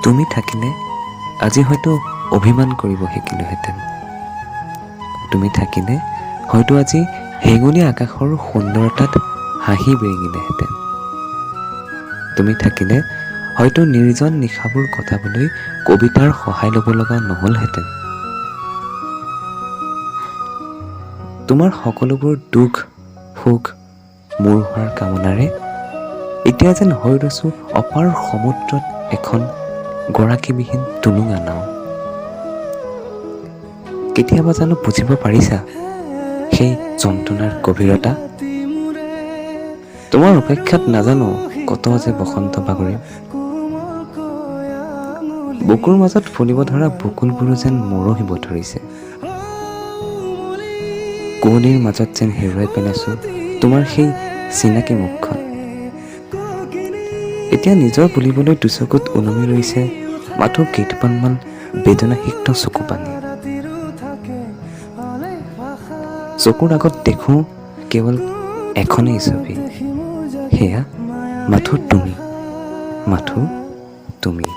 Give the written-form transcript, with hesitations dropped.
তুমি থাকিলে আজি হয়তো অভিমান কৰিব শিকিলোহেঁতেন। তুমি থাকিলে হয়তো আজি হেঙুলীয়া আকাশৰ সুন্দৰতাত হাঁহি বিৰিঙিলেহেঁতেন। তুমি থাকিলে হয়তো নিৰ্জন নিশাবোৰ কটাবলৈ কবিতাৰ সহায় ল'ব লগা নহ'লহেঁতেন। তোমাৰ সকলোবোৰ দুখ সুখ মোৰ হোৱাৰ কামনাৰে এতিয়া যেন হৈ ৰৈছোঁ অপাৰ সমুদ্ৰত এখন গৰাকীবিহীন টুলুঙা নাও। কেতিয়াবা জানো বুজিব পাৰিছা সেই যন্ত্ৰণাৰ গভীৰতা? তোমাৰ অপেক্ষাত নাজানো কত যে বসন্ত বাগৰিম। বুকুৰ মাজত ফুলিব ধৰা বকুলবোৰো যেন মৰহিব ধৰিছে। কুঁৱলীৰ মাজত যেন হেৰুৱাই পেলাইছোঁ তোমাৰ সেই চিনাকি মুখখন। এতিয়া নিজৰ বুলিবলৈ দুচকুত ওলমি ৰৈছে মাথো কেইটামান বেদনাসিক্ত চকু পানী। চকুৰ আগত দেখোঁ কেৱল এখনেই ছবি, সেয়া মাথো তুমি, মাথো তুমি।